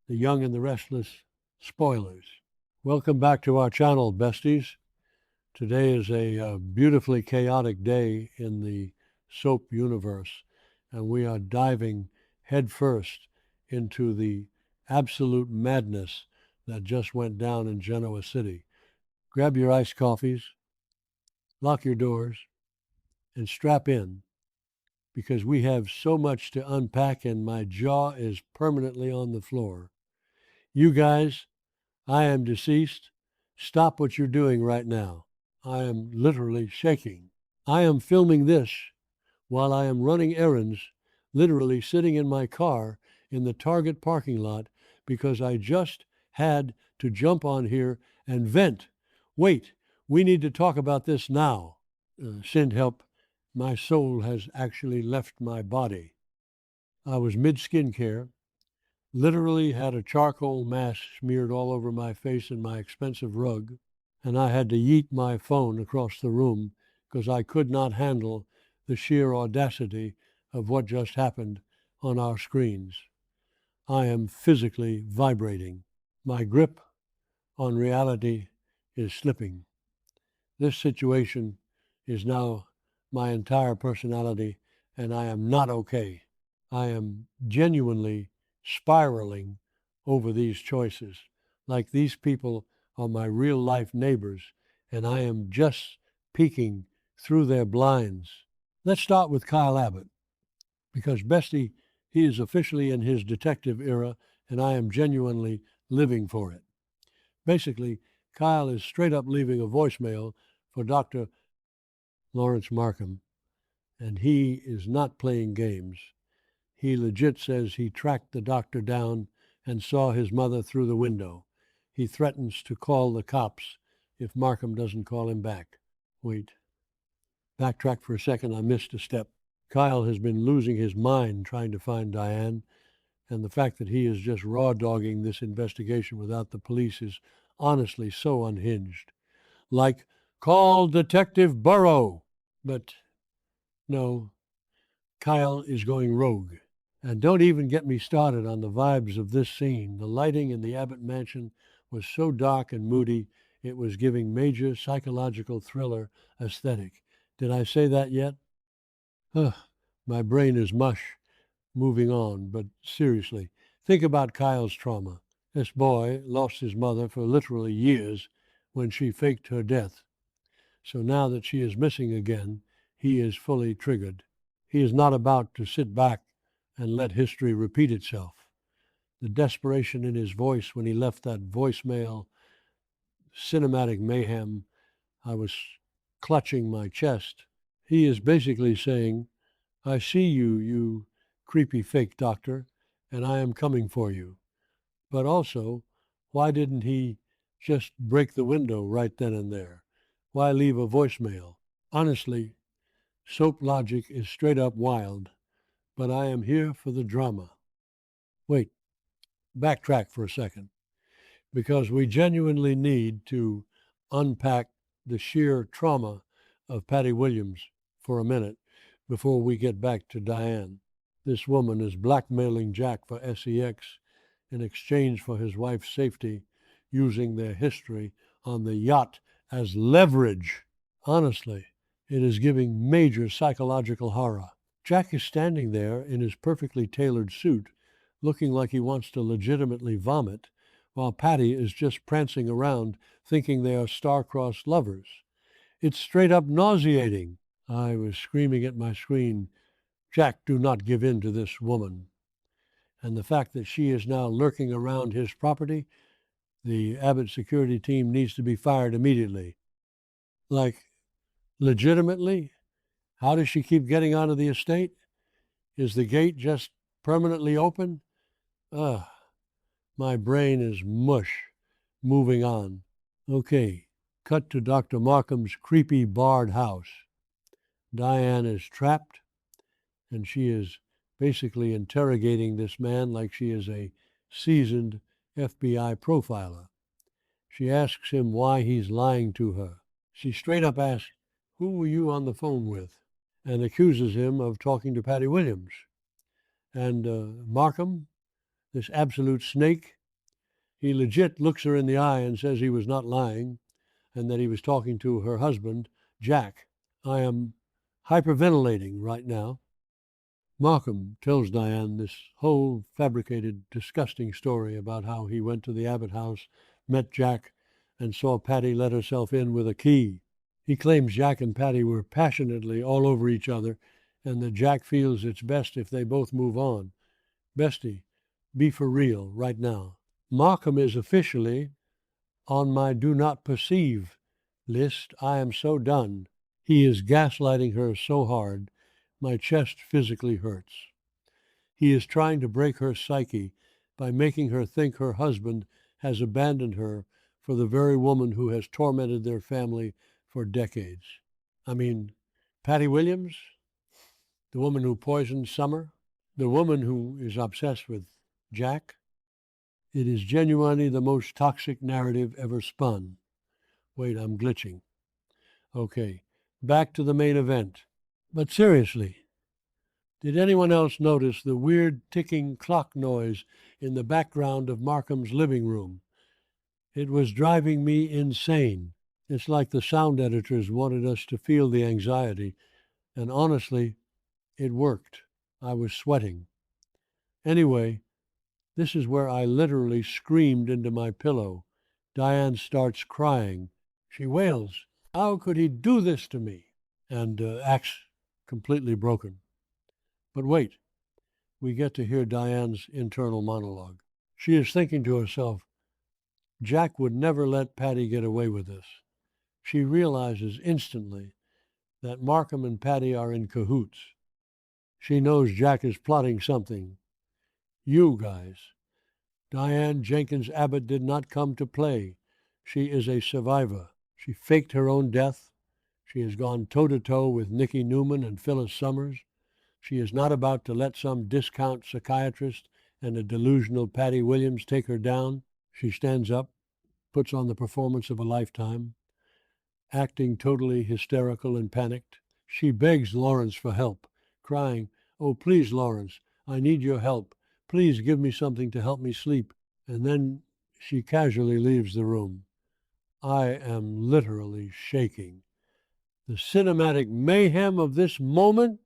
the Young and the Restless Spoilers. Welcome back to our channel, besties. Today is a beautifully chaotic day in the soap universe, and we are diving headfirst into the absolute madness that just went down in Genoa City. Grab your iced coffees, lock your doors, and strap in, because we have so much to unpack and my jaw is permanently on the floor. You guys, I am deceased. Stop what you're doing right now. I am literally shaking. I am filming this while I am running errands, literally sitting in my car in the Target parking lot, because I just had to jump on here and vent. Wait, we need to talk about this now. Send help. My soul has actually left my body. I was mid-skincare, literally had a charcoal mask smeared all over my face and my expensive rug, and I had to yeet my phone across the room because I could not handle the sheer audacity of what just happened on our screens. I am physically vibrating. My grip on reality is slipping. This situation is now my entire personality, and I am not okay. I am genuinely spiraling over these choices, like these people are my real-life neighbors, and I am just peeking through their blinds. Let's start with Kyle Abbott, because Bestie, he is officially in his detective era, and I am genuinely living for it. Basically, Kyle is straight up leaving a voicemail for Dr. Lawrence Markham, and he is not playing games. He legit says he tracked the doctor down and saw his mother through the window. He threatens to call the cops if Markham doesn't call him back. Wait. Backtrack for a second, I missed a step. Kyle has been losing his mind trying to find Diane, and the fact that he is just raw-dogging this investigation without the police is honestly so unhinged. Like, call Detective Burrow. But no, Kyle is going rogue. And don't even get me started on the vibes of this scene. The lighting in the Abbott mansion was so dark and moody, it was giving major psychological thriller aesthetic. Did I say that yet? My brain is mush. Moving on, but seriously, think about Kyle's trauma. This boy lost his mother for literally years when she faked her death. So now that she is missing again, he is fully triggered. He is not about to sit back and let history repeat itself. The desperation in his voice when he left that voicemail, cinematic mayhem, I was clutching my chest. He is basically saying, I see you, you creepy fake doctor, and I am coming for you. But also, why didn't he just break the window right then and there? Why leave a voicemail? Honestly, soap logic is straight up wild, but I am here for the drama. Wait, backtrack for a second, because we genuinely need to unpack the sheer trauma of Patty Williams for a minute before we get back to Diane. This woman is blackmailing Jack for SEX in exchange for his wife's safety, using their history on the yacht as leverage. Honestly, it is giving major psychological horror. Jack is standing there in his perfectly tailored suit, looking like he wants to legitimately vomit, while Patty is just prancing around thinking they are star-crossed lovers. It's straight up nauseating. I was screaming at my screen, Jack, do not give in to this woman. And the fact that she is now lurking around his property, the Abbott security team needs to be fired immediately. Like, legitimately? How does she keep getting onto the estate? Is the gate just permanently open? My brain is mush. Moving on. Okay, cut to Dr. Markham's creepy barred house. Diane is trapped, and she is basically interrogating this man like she is a seasoned FBI profiler. She asks him why he's lying to her. She straight up asks, who were you on the phone with? And accuses him of talking to Patty Williams. And Markham, this absolute snake, He legit looks her in the eye and says he was not lying and that he was talking to her husband, Jack. I am hyperventilating right now. Markham tells Diane this whole fabricated, disgusting story about how he went to the Abbott house, met Jack, and saw Patty let herself in with a key. He claims Jack and Patty were passionately all over each other and that Jack feels it's best if they both move on. Bestie, be for real right now. Markham is officially on my do not perceive list. I am so done. He is gaslighting her so hard, my chest physically hurts. He is trying to break her psyche by making her think her husband has abandoned her for the very woman who has tormented their family for decades. I mean, Patty Williams, the woman who poisoned Summer, the woman who is obsessed with Jack. It is genuinely the most toxic narrative ever spun. Wait, I'm glitching. Okay, back to the main event. But seriously, did anyone else notice the weird ticking clock noise in the background of Markham's living room? It was driving me insane. It's like the sound editors wanted us to feel the anxiety, and honestly, it worked. I was sweating. Anyway, this is where I literally screamed into my pillow. Diane starts crying. She wails, "How could he do this to me?" and acts completely broken. But wait, we get to hear Diane's internal monologue. She is thinking to herself, Jack would never let Patty get away with this. She realizes instantly that Markham and Patty are in cahoots. She knows Jack is plotting something. You guys. Diane Jenkins Abbott did not come to play. She is a survivor. She faked her own death. She has gone toe-to-toe with Nikki Newman and Phyllis Summers. She is not about to let some discount psychiatrist and a delusional Patty Williams take her down. She stands up, puts on the performance of a lifetime, acting totally hysterical and panicked. She begs Lawrence for help, crying, "Oh, please, Lawrence, I need your help. Please give me something to help me sleep." And then she casually leaves the room. I am literally shaking. The cinematic mayhem of this moment,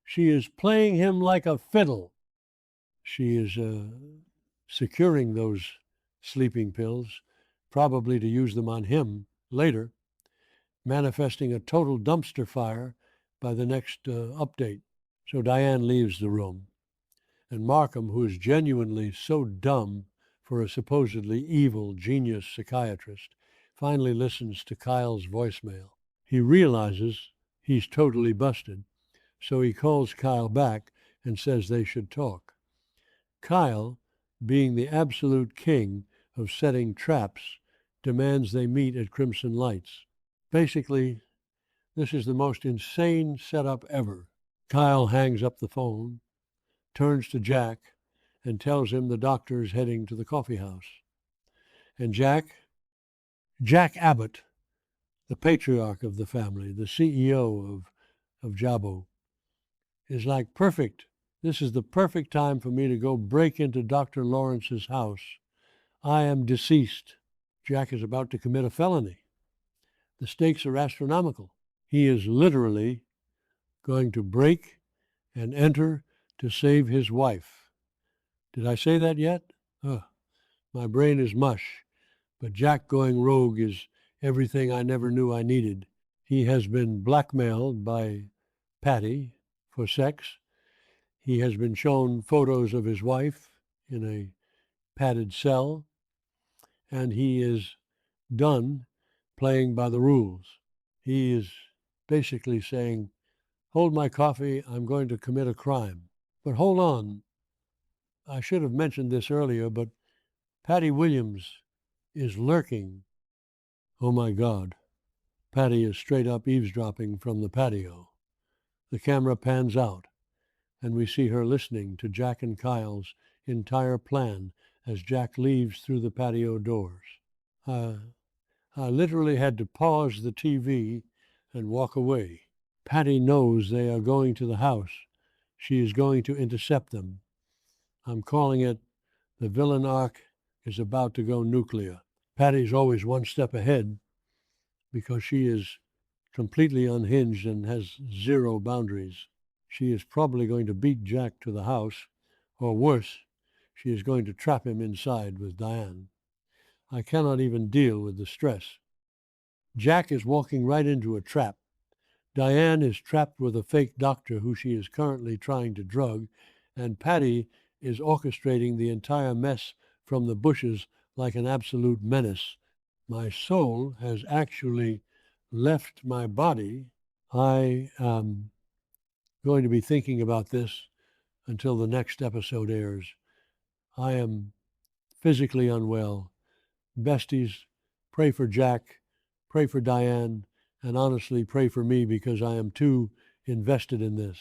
she is playing him like a fiddle. She is securing those sleeping pills, probably to use them on him later, manifesting a total dumpster fire by the next update. So Diane leaves the room. And Markham, who is genuinely so dumb for a supposedly evil genius psychiatrist, finally listens to Kyle's voicemail. He realizes he's totally busted, so he calls Kyle back and says they should talk. Kyle, being the absolute king of setting traps, demands they meet at Crimson Lights. Basically, this is the most insane setup ever. Kyle hangs up the phone, turns to Jack, and tells him the doctor is heading to the coffee house. And Jack Abbott, the patriarch of the family, the CEO of Jabo, is like, perfect. This is the perfect time for me to go break into Dr. Lawrence's house. I am deceased. Jack is about to commit a felony. The stakes are astronomical. He is literally going to break and enter to save his wife. Did I say that yet? My brain is mush. But Jack going rogue is everything I never knew I needed. He has been blackmailed by Patty for sex. He has been shown photos of his wife in a padded cell. And he is done playing by the rules. He is basically saying, hold my coffee, I'm going to commit a crime. But hold on, I should have mentioned this earlier, but Patty Williams is lurking. Oh my God, Patty is straight up eavesdropping from the patio. The camera pans out, and we see her listening to Jack and Kyle's entire plan as Jack leaves through the patio doors. I literally had to pause the TV and walk away. Patty knows they are going to the house. She is going to intercept them. I'm calling it the villain arc is about to go nuclear. Patty's always one step ahead because she is completely unhinged and has zero boundaries. She is probably going to beat Jack to the house, or worse, she is going to trap him inside with Diane. I cannot even deal with the stress. Jack is walking right into a trap. Diane is trapped with a fake doctor who she is currently trying to drug, and Patty is orchestrating the entire mess from the bushes like an absolute menace. My soul has actually left my body. I am going to be thinking about this until the next episode airs. I am physically unwell. Besties, pray for Jack, pray for Diane, and honestly pray for me because I am too invested in this.